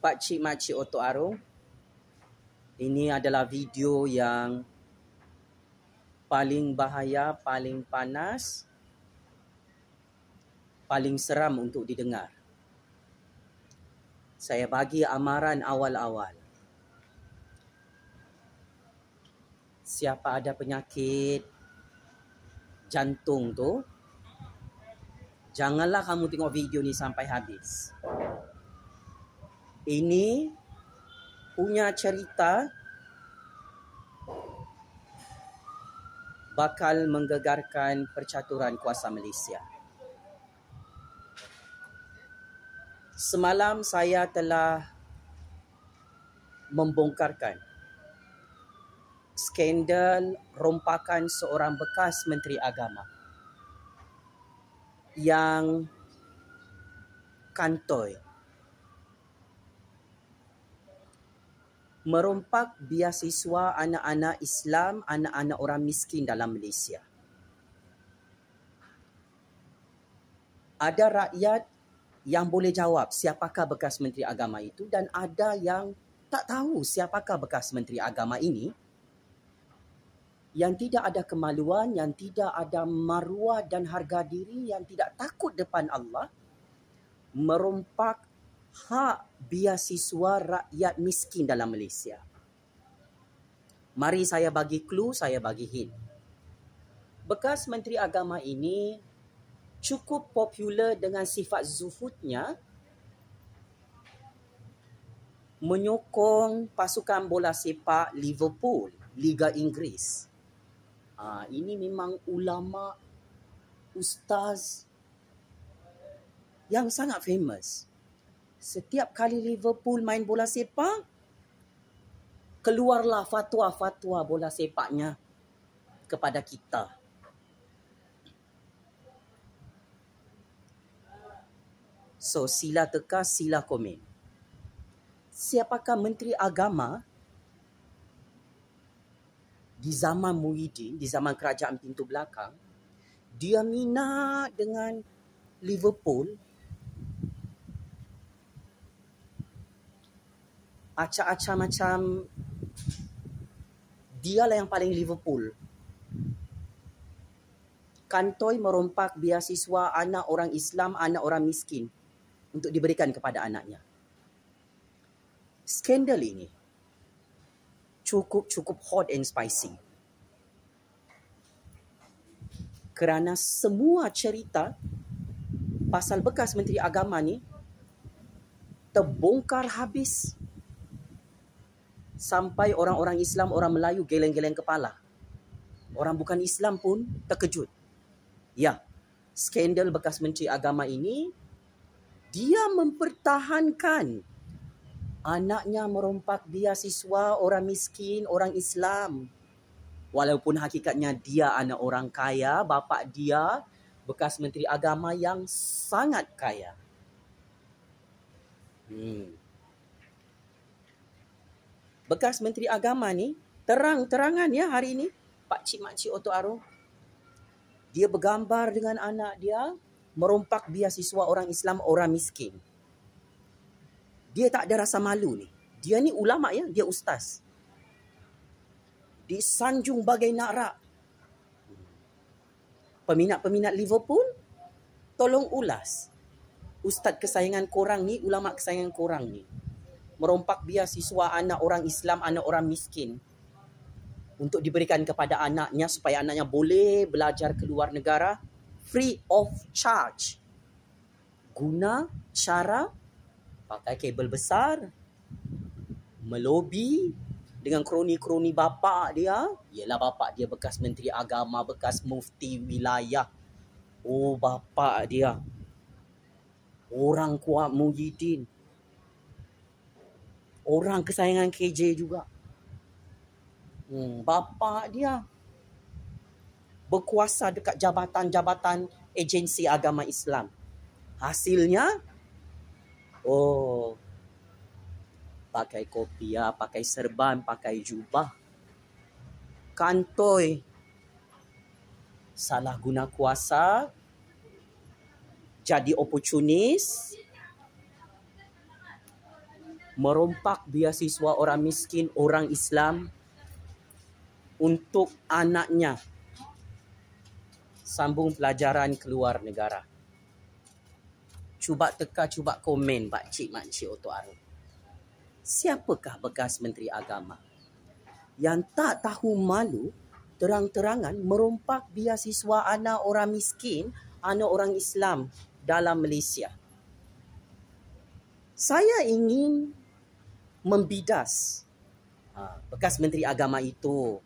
Pak Cik Makcik Otok Arung, ini adalah video yang paling bahaya, paling panas, paling seram untuk didengar. Saya bagi amaran awal-awal. Siapa ada penyakit jantung tu, janganlah kamu tengok video ni sampai habis. Ini punya cerita bakal menggegarkan percaturan kuasa Malaysia. Semalam saya telah membongkarkan skandal rompakan seorang bekas Menteri Agama yang kantoi merompak beasiswa anak-anak Islam, anak-anak orang miskin dalam Malaysia. Ada rakyat yang boleh jawab siapakah bekas Menteri Agama itu, dan ada yang tak tahu siapakah bekas Menteri Agama ini, yang tidak ada kemaluan, yang tidak ada maruah dan harga diri, yang tidak takut depan Allah, merompak hak beasiswa rakyat miskin dalam Malaysia. Mari saya bagi clue, saya bagi hint. Bekas Menteri Agama ini cukup popular dengan sifat zuhudnya menyokong pasukan bola sepak Liverpool, Liga Inggeris. Ini memang ulama, ustaz yang sangat famous. Setiap kali Liverpool main bola sepak, keluarlah fatwa-fatwa bola sepaknya kepada kita. So, sila teka, sila komen. Siapakah Menteri Agama di zaman Muhyiddin, di zaman kerajaan pintu belakang, dia minat dengan Liverpool, acak-acak macam dialah yang paling Liverpool. Kantoi merompak beasiswa anak orang Islam, anak orang miskin untuk diberikan kepada anaknya. Skandal ini cukup hot and spicy. Kerana semua cerita pasal bekas Menteri Agama ni terbongkar habis. Sampai orang-orang Islam, orang Melayu geleng-geleng kepala. Orang bukan Islam pun terkejut. Ya, skandal bekas Menteri Agama ini, dia mempertahankan anaknya merompak beasiswa orang miskin, orang Islam. Walaupun hakikatnya dia anak orang kaya, bapa dia bekas Menteri Agama yang sangat kaya. Bekas Menteri Agama ni terang-terangan ya hari ini, Pak Cik Makcik Otok Arung. Dia bergambar dengan anak dia merompak beasiswa orang Islam, orang miskin. Dia tak ada rasa malu ni. Dia ni ulama ya, dia ustaz. Disanjung bagai narak. Peminat-peminat Liverpool, tolong ulas. Ustaz kesayangan korang ni, ulama kesayangan korang ni, merompak beasiswa anak orang Islam, anak orang miskin untuk diberikan kepada anaknya supaya anaknya boleh belajar ke luar negara free of charge. Guna cara pakai kabel besar, melobi dengan kroni-kroni bapa dia. Yelah, bapa dia bekas Menteri Agama, bekas mufti wilayah. Oh, bapa dia orang kuat Muhyiddin, orang kesayangan KJ juga. Bapa dia berkuasa dekat jabatan-jabatan agensi agama Islam. Hasilnya, pakai kopiah, pakai serban, pakai jubah. Kantoi salah guna kuasa, jadi oportunis, merompak beasiswa orang miskin, orang Islam untuk anaknya sambung pelajaran ke luar negara. Cuba teka, cuba komen pakcik makcik Oto Arun. Siapakah bekas Menteri Agama yang tak tahu malu terang-terangan merompak beasiswa anak orang miskin, anak orang Islam dalam Malaysia? Saya ingin membidas bekas Menteri Agama itu.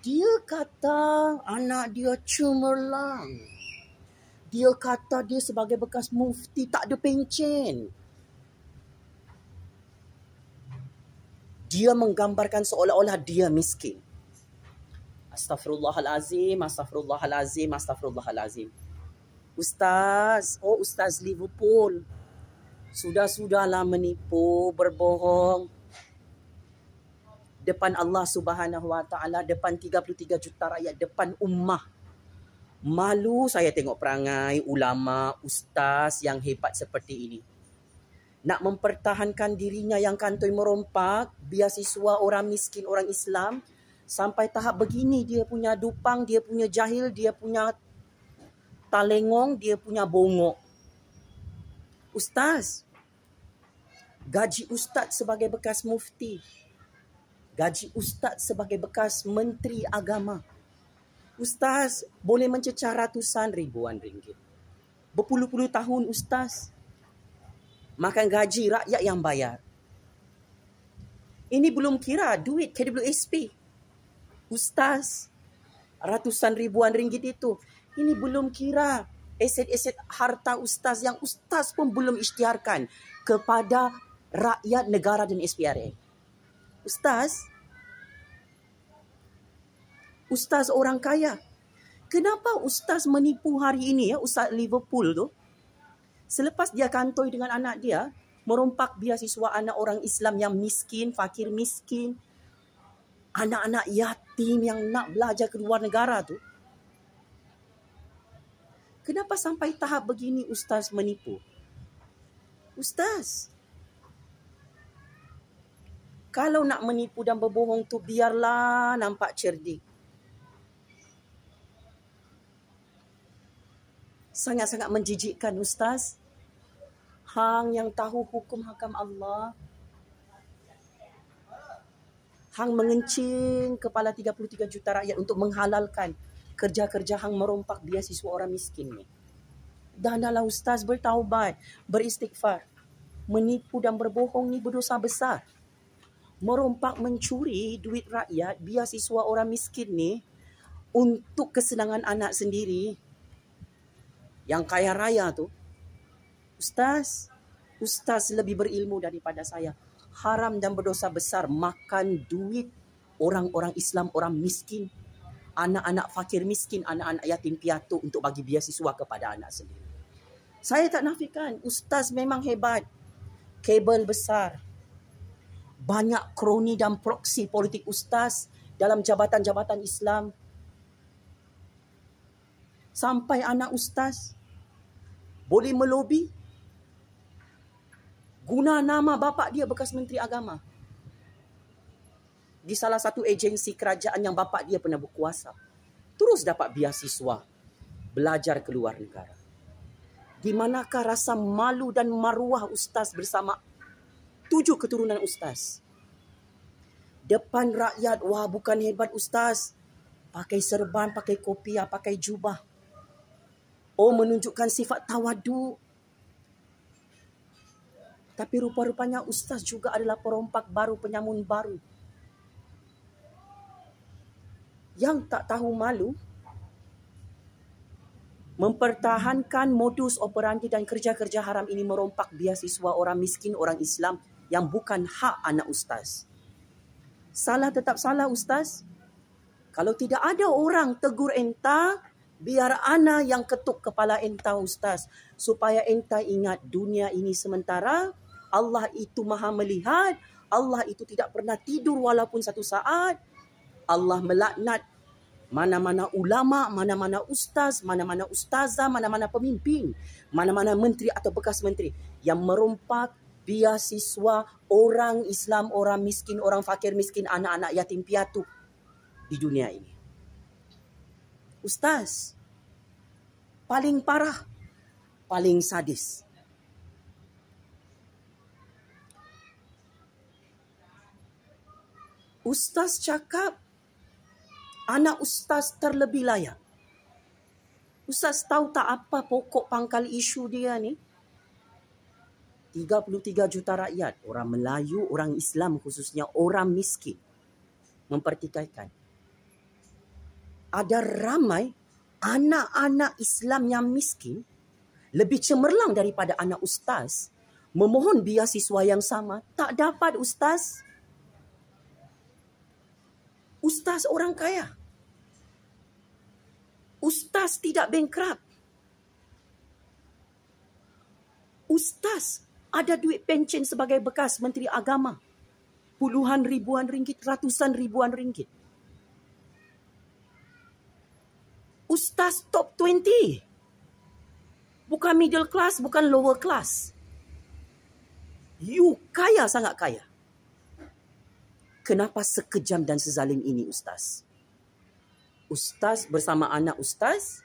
Dia kata anak dia cemerlang. Dia kata dia sebagai bekas mufti tak ada pencen. Dia menggambarkan seolah-olah dia miskin. Astaghfirullahalazim, astaghfirullahalazim, astaghfirullahalazim. Ustaz, Ustaz Liverpool. Sudahlah menipu, berbohong. Depan Allah Subhanahu Wa Taala, depan 33 juta rakyat, depan ummah. Malu saya tengok perangai ulama, ustaz yang hebat seperti ini. Nak mempertahankan dirinya yang kantoi merompak beasiswa orang miskin, orang Islam. Sampai tahap begini dia punya dupang, dia punya jahil, dia punya talengong, dia punya bongok. Ustaz, gaji ustaz sebagai bekas mufti, gaji ustaz sebagai bekas menteri agama, ustaz boleh mencecah ratusan ribuan ringgit. Berpuluh-puluh tahun ustaz makan gaji rakyat yang bayar. Ini belum kira duit KWSP. Ustaz, ratusan ribuan ringgit itu. Ini belum kira aset-aset harta ustaz yang ustaz pun belum isytiharkan kepada rakyat negara dan SPRA. Ustaz orang kaya. Kenapa ustaz menipu hari ini ya, Ustaz Liverpool tu? Selepas dia kantoi dengan anak dia, merompak beasiswa anak orang Islam yang miskin, fakir miskin, anak-anak yatim yang nak belajar ke luar negara tu. Kenapa sampai tahap begini ustaz menipu? Ustaz, kalau nak menipu dan berbohong tu biarlah nampak cerdik. Sangat-sangat menjijikkan ustaz. Hang yang tahu hukum hakam Allah. Hang mengencing kepala 33 juta rakyat untuk menghalalkan kerja-kerja hang merompak beasiswa orang miskin ni. Dahlah ustaz bertaubat, beristighfar. Menipu dan berbohong ni berdosa besar. Merompak mencuri duit rakyat, beasiswa orang miskin ni untuk kesenangan anak sendiri. Yang kaya raya tu, Ustaz lebih berilmu daripada saya. Haram dan berdosa besar makan duit orang-orang Islam, orang miskin, anak-anak fakir miskin, anak-anak yatim piatu untuk bagi beasiswa kepada anak sendiri. Saya tak nafikan, ustaz memang hebat. Kabel besar. Banyak kroni dan proksi politik ustaz dalam jabatan-jabatan Islam. Sampai anak ustaz boleh melobi guna nama bapa dia bekas Menteri Agama di salah satu agensi kerajaan yang bapa dia pernah berkuasa. Terus dapat beasiswa belajar ke luar negara. Di manakah rasa malu dan maruah ustaz bersama 7 keturunan ustaz? Depan rakyat, wah bukan hebat ustaz. Pakai serban, pakai kopiah, pakai jubah. Menunjukkan sifat tawadu. Tapi rupa-rupanya ustaz juga adalah perompak baru, penyamun baru. Yang tak tahu malu, mempertahankan modus operandi dan kerja-kerja haram ini merompak beasiswa orang miskin, orang Islam yang bukan hak anak ustaz. Salah tetap salah ustaz. Kalau tidak ada orang tegur entah, biar ana yang ketuk kepala entah ustaz. Supaya entah ingat dunia ini sementara, Allah itu maha melihat, Allah itu tidak pernah tidur walaupun satu saat. Allah melaknat mana-mana ulama, mana-mana ustaz, mana-mana ustazah, mana-mana pemimpin, mana-mana menteri atau bekas menteri yang merompak beasiswa orang Islam, orang miskin, orang fakir miskin, anak-anak yatim piatu di dunia ini. Ustaz, paling parah, paling sadis. Ustaz cakap anak ustaz terlebih layak. Ustaz tahu tak apa pokok pangkal isu dia ni? 33 juta rakyat, orang Melayu, orang Islam khususnya, orang miskin, mempertikaikan. Ada ramai anak-anak Islam yang miskin lebih cemerlang daripada anak ustaz memohon beasiswa yang sama. Tak dapat ustaz. Ustaz orang kaya. Ustaz tidak bankrupt. Ustaz ada duit pencen sebagai bekas Menteri Agama. Puluhan ribuan ringgit, ratusan ribuan ringgit. Ustaz top 20. Bukan middle class, bukan lower class. You kaya, sangat kaya. Kenapa sekejam dan sezalim ini ustaz? Ustaz bersama anak ustaz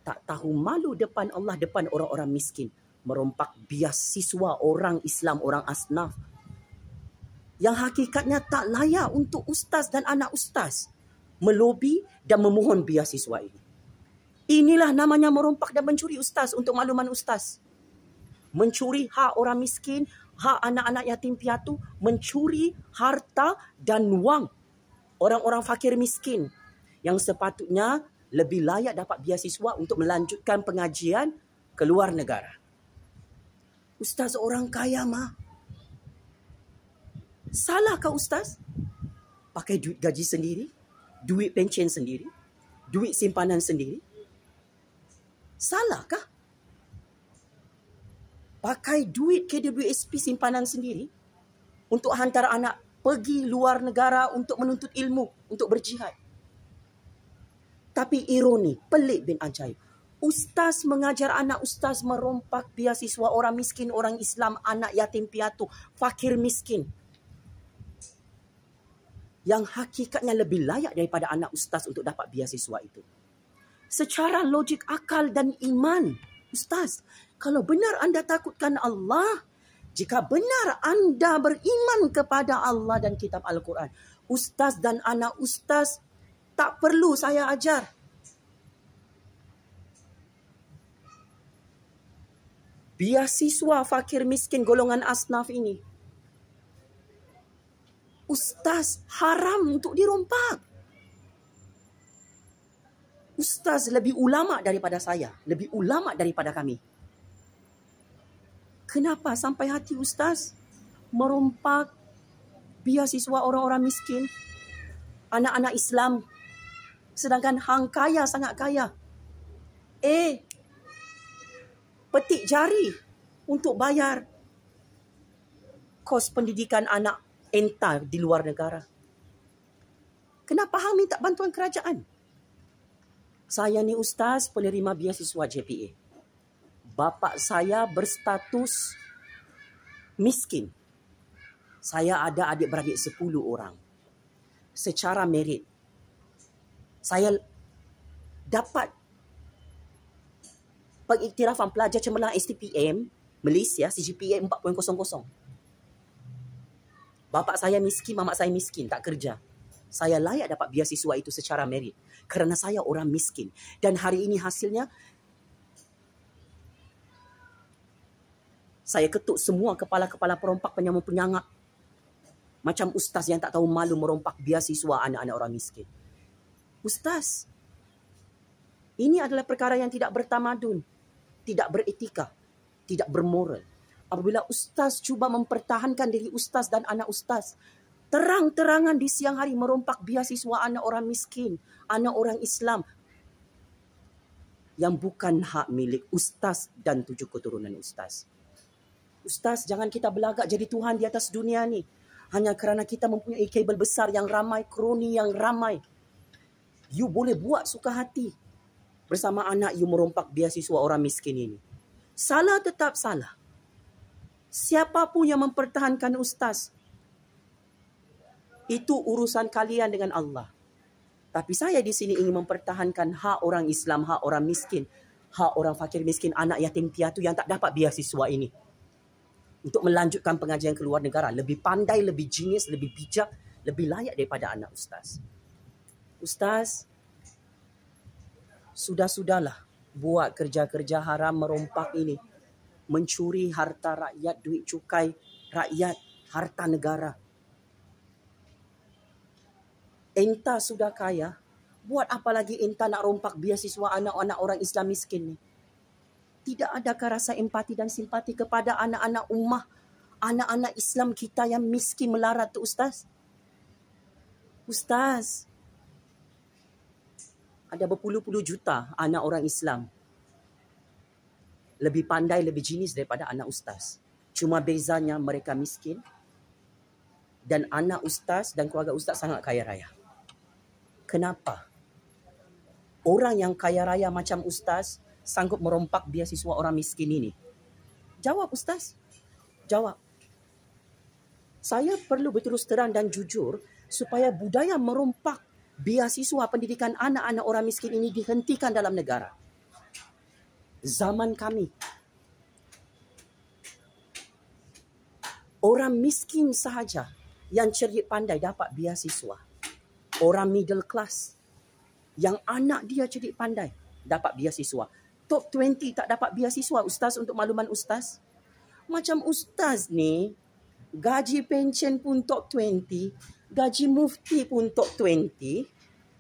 tak tahu malu depan Allah, depan orang-orang miskin, merompak beasiswa orang Islam, orang asnaf yang hakikatnya tak layak untuk ustaz dan anak ustaz melobi dan memohon beasiswa ini. Inilah namanya merompak dan mencuri ustaz untuk makluman ustaz. Mencuri hak orang miskin, hak anak-anak yatim piatu, mencuri harta dan wang orang-orang fakir miskin yang sepatutnya lebih layak dapat beasiswa untuk melanjutkan pengajian ke luar negara. Ustaz orang kaya mah. Salahkah ustaz? Pakai duit gaji sendiri, duit pencen sendiri, duit simpanan sendiri. Salahkah? Pakai duit KWSP simpanan sendiri untuk hantar anak pergi luar negara untuk menuntut ilmu, untuk berjihad. Tapi ironi, pelik bin ajaib. Ustaz mengajar anak ustaz merompak beasiswa orang miskin, orang Islam, anak yatim piatu, fakir miskin. Yang hakikatnya lebih layak daripada anak ustaz untuk dapat beasiswa itu. Secara logik akal dan iman, ustaz, kalau benar anda takutkan Allah, jika benar anda beriman kepada Allah dan kitab Al-Quran, ustaz dan anak ustaz tak perlu saya ajar. Beasiswa fakir miskin golongan asnaf ini, ustaz haram untuk dirompak. Ustaz lebih ulama daripada saya, lebih ulama daripada kami. Kenapa sampai hati ustaz merompak beasiswa orang-orang miskin, anak-anak Islam, sedangkan hang kaya, sangat kaya? Petik jari untuk bayar kos pendidikan anak enta di luar negara. Kenapa hang minta bantuan kerajaan? Saya ni ustaz penerima beasiswa JPA. Bapa saya berstatus miskin. Saya ada adik-beradik 10 orang. Secara merit, saya dapat pengiktirafan pelajar cemerlang STPM Malaysia CGPA 4.00. Bapa saya miskin, mamak saya miskin, tak kerja. Saya layak dapat beasiswa itu secara merit kerana saya orang miskin. Dan hari ini hasilnya, saya ketuk semua kepala-kepala perompak penyamuk-penyangak macam ustaz yang tak tahu malu merompak beasiswa anak-anak orang miskin. Ustaz, ini adalah perkara yang tidak bertamadun, tidak beretika, tidak bermoral. Apabila ustaz cuba mempertahankan diri ustaz dan anak ustaz, terang-terangan di siang hari merompak beasiswa anak orang miskin, anak orang Islam, yang bukan hak milik ustaz dan 7 keturunan ustaz. Ustaz, jangan kita belagak jadi Tuhan di atas dunia ni hanya kerana kita mempunyai kabel besar yang ramai, kroni yang ramai. You boleh buat suka hati bersama anak you merompak beasiswa orang miskin ini. Salah tetap salah. Siapapun yang mempertahankan ustaz, itu urusan kalian dengan Allah. Tapi saya di sini ingin mempertahankan hak orang Islam, hak orang miskin, hak orang fakir miskin, anak yatim piatu yang tak dapat beasiswa ini. Untuk melanjutkan pengajian ke luar negara. Lebih pandai, lebih jenius, lebih bijak, lebih layak daripada anak ustaz. Ustaz, sudah-sudahlah buat kerja-kerja haram merompak ini. Mencuri harta rakyat, duit cukai rakyat, harta negara. Enta sudah kaya, buat apa lagi enta nak rompak beasiswa anak-anak orang Islam miskin ni? Tidak adakah rasa empati dan simpati kepada anak-anak ummah, anak-anak Islam kita yang miskin melarat tu ustaz? Ustaz, ada berpuluh-puluh juta anak orang Islam. Lebih pandai, lebih jenis daripada anak ustaz. Cuma bezanya mereka miskin dan anak ustaz dan keluarga ustaz sangat kaya raya. Kenapa? Orang yang kaya raya macam ustaz sanggup merompak beasiswa orang miskin ini? Jawab ustaz. Jawab. Saya perlu berterus terang dan jujur supaya budaya merompak beasiswa pendidikan anak-anak orang miskin ini dihentikan dalam negara. Zaman kami, orang miskin sahaja yang cerdik pandai dapat beasiswa. Orang middle class yang anak dia cerdik pandai dapat beasiswa. Top 20 tak dapat beasiswa ustaz, untuk makluman ustaz. Macam ustaz ni, gaji pension pun top 20, gaji mufti pun top 20,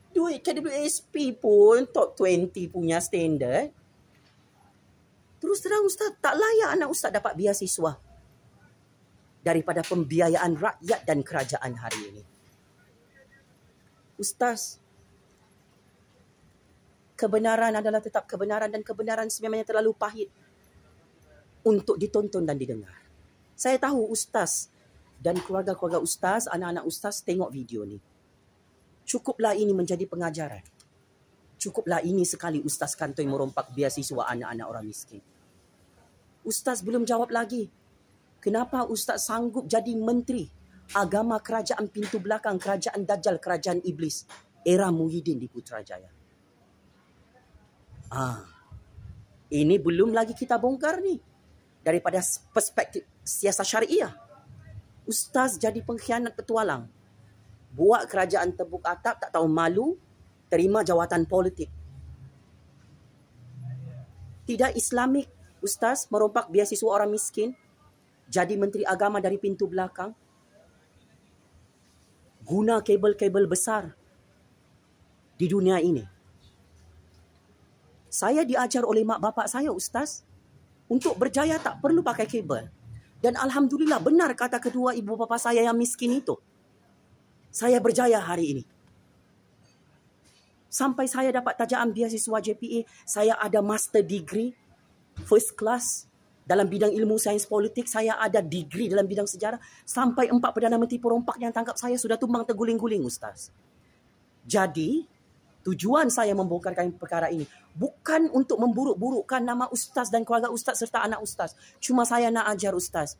duit KWSP pun top 20 punya standard. Terus terang ustaz, tak layak anak ustaz dapat beasiswa daripada pembiayaan rakyat dan kerajaan hari ini. Ustaz, kebenaran adalah tetap kebenaran dan kebenaran sememangnya terlalu pahit untuk ditonton dan didengar. Saya tahu ustaz dan keluarga-keluarga ustaz, anak-anak ustaz tengok video ni. Cukuplah ini menjadi pengajaran. Cukuplah ini sekali ustaz kantoi merompak beasiswa anak-anak orang miskin. Ustaz belum jawab lagi. Kenapa ustaz sanggup jadi menteri agama kerajaan pintu belakang, kerajaan Dajjal, kerajaan iblis, era Muhyiddin di Putrajaya? Ini belum lagi kita bongkar ni. Daripada perspektif siasat syariah. Ustaz jadi pengkhianat petualang. Buat kerajaan tebuk atap, tak tahu malu, terima jawatan politik. Tidak Islamik, ustaz, merompak beasiswa orang miskin, jadi menteri agama dari pintu belakang, guna kabel-kabel besar di dunia ini. Saya diajar oleh mak bapak saya, ustaz, untuk berjaya tak perlu pakai kabel. Dan alhamdulillah benar kata kedua ibu bapa saya yang miskin itu. Saya berjaya hari ini. Sampai saya dapat tajaan beasiswa JPA, saya ada master degree, first class dalam bidang ilmu sains politik, saya ada degree dalam bidang sejarah, sampai 4 Perdana Menteri perompak yang tangkap saya sudah tumbang terguling-guling, ustaz. Jadi, tujuan saya membongkarkan perkara ini bukan untuk memburuk-burukkan nama ustaz dan keluarga ustaz serta anak ustaz. Cuma saya nak ajar ustaz,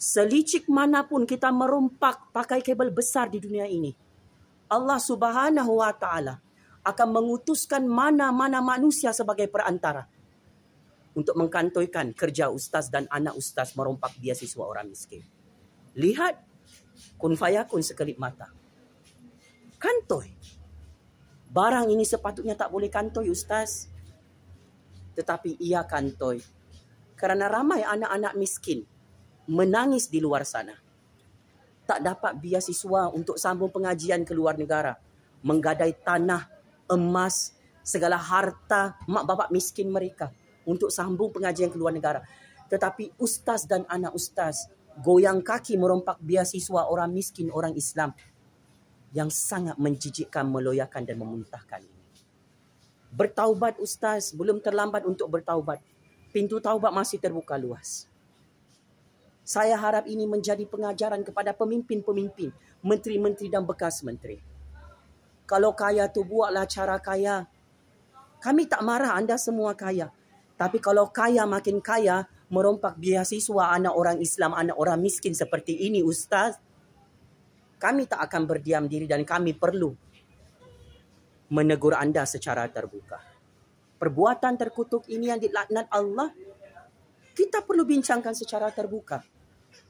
selicik manapun kita merompak pakai kabel besar di dunia ini, Allah Subhanahu wa Ta'ala akan mengutuskan mana-mana manusia sebagai perantara untuk mengkantoikan kerja ustaz dan anak ustaz merompak beasiswa orang miskin. Lihat, kun fayakun sekelip mata. Kantoi. Barang ini sepatutnya tak boleh kantoi, ustaz. Tetapi ia kantoi kerana ramai anak-anak miskin menangis di luar sana. Tak dapat beasiswa untuk sambung pengajian ke luar negara. Menggadai tanah, emas, segala harta mak bapak miskin mereka untuk sambung pengajian ke luar negara. Tetapi ustaz dan anak ustaz goyang kaki merompak beasiswa orang miskin, orang Islam, yang sangat menjijikkan, meloyakan dan memuntahkan ini. Bertaubat ustaz, belum terlambat untuk bertaubat. Pintu taubat masih terbuka luas. Saya harap ini menjadi pengajaran kepada pemimpin-pemimpin, menteri-menteri dan bekas menteri. Kalau kaya tu buatlah cara kaya. Kami tak marah anda semua kaya. Tapi kalau kaya makin kaya, merompak beasiswa anak orang Islam, anak orang miskin seperti ini, Ustaz, kami tak akan berdiam diri dan kami perlu menegur anda secara terbuka. Perbuatan terkutuk ini yang dilaknat Allah, kita perlu bincangkan secara terbuka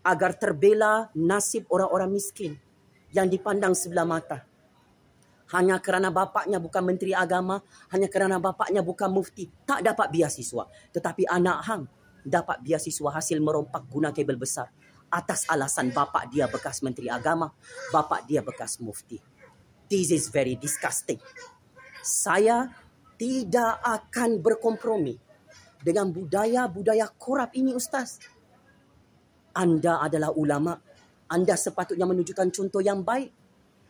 agar terbela nasib orang-orang miskin yang dipandang sebelah mata. Hanya kerana bapaknya bukan menteri agama, hanya kerana bapaknya bukan mufti, tak dapat beasiswa. Tetapi anak hang dapat beasiswa hasil merompak guna kabel besar atas alasan bapak dia bekas menteri agama, bapak dia bekas mufti. This is very disgusting. Saya tidak akan berkompromi dengan budaya-budaya korup ini, Ustaz. Anda adalah ulama. Anda sepatutnya menunjukkan contoh yang baik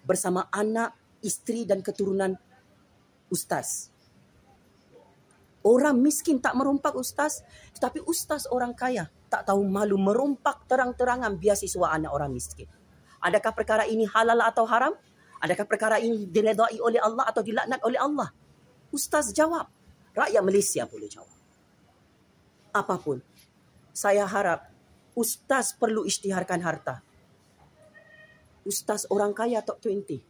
bersama anak, isteri dan keturunan Ustaz. Orang miskin tak merompak, Ustaz. Tetapi Ustaz orang kaya tak tahu malu merompak terang-terangan beasiswa anak orang miskin. Adakah perkara ini halal atau haram? Adakah perkara ini diredai oleh Allah atau dilaknat oleh Allah? Ustaz jawab. Rakyat Malaysia boleh jawab. Apapun, saya harap Ustaz perlu isytiharkan harta. Ustaz orang kaya top 20.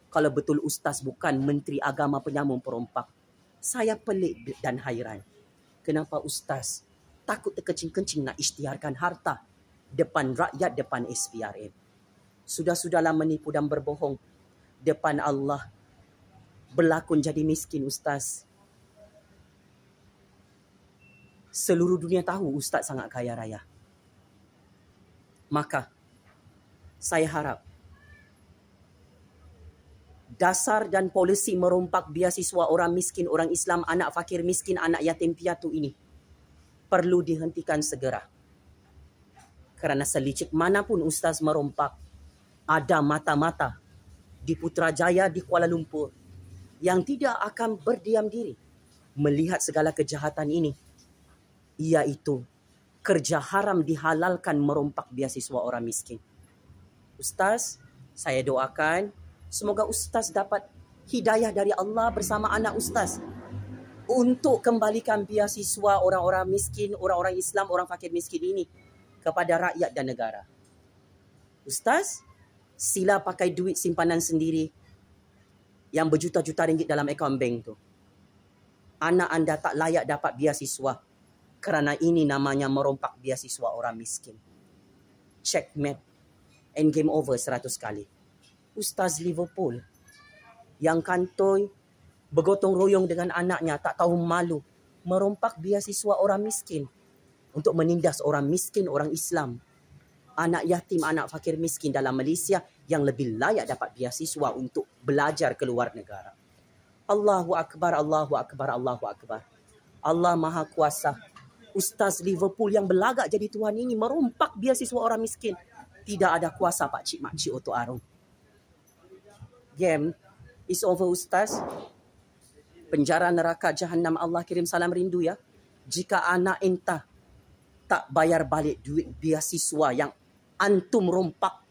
Kalau betul Ustaz bukan menteri agama penyambung perompak, saya pelik dan hairan. Kenapa Ustaz takut terkencing-kencing nak isytiharkan harta depan rakyat, depan SPRM? Sudah-sudahlah menipu dan berbohong depan Allah. Berlakon jadi miskin, Ustaz. Seluruh dunia tahu Ustaz sangat kaya raya. Maka saya harap dasar dan polisi merompak beasiswa orang miskin, orang Islam, anak fakir miskin, anak yatim piatu ini perlu dihentikan segera. Kerana selicik manapun Ustaz merompak, ada mata-mata di Putrajaya, di Kuala Lumpur yang tidak akan berdiam diri melihat segala kejahatan ini, iaitu kerja haram dihalalkan merompak beasiswa orang miskin. Ustaz, saya doakan semoga Ustaz dapat hidayah dari Allah bersama anak Ustaz untuk kembalikan beasiswa orang-orang miskin, orang-orang Islam, orang fakir miskin ini kepada rakyat dan negara. Ustaz, sila pakai duit simpanan sendiri yang berjuta-juta ringgit dalam akaun bank tu. Anak anda tak layak dapat beasiswa kerana ini namanya merompak beasiswa orang miskin. Checkmate and game over 100 kali. Ustaz Liverpool yang kantoi bergotong royong dengan anaknya tak tahu malu merompak beasiswa orang miskin untuk menindas orang miskin, orang Islam, anak yatim, anak fakir miskin dalam Malaysia yang lebih layak dapat beasiswa untuk belajar ke luar negara. Allahu Akbar, Allahu Akbar, Allahu Akbar. Allah Maha Kuasa. Ustaz Liverpool yang berlagak jadi Tuhan ini merompak beasiswa orang miskin. Tidak ada kuasa Pak Cik Mak Cik Oto Arung. Game is over, Ustaz. Penjara neraka Jahannam, Allah kirim salam rindu ya. Jika anak entah tak bayar balik duit beasiswa yang antum rompak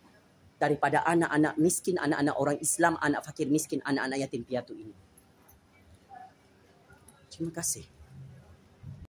daripada anak-anak miskin, anak-anak orang Islam, anak fakir miskin, anak-anak yatim piatu ini. Terima kasih.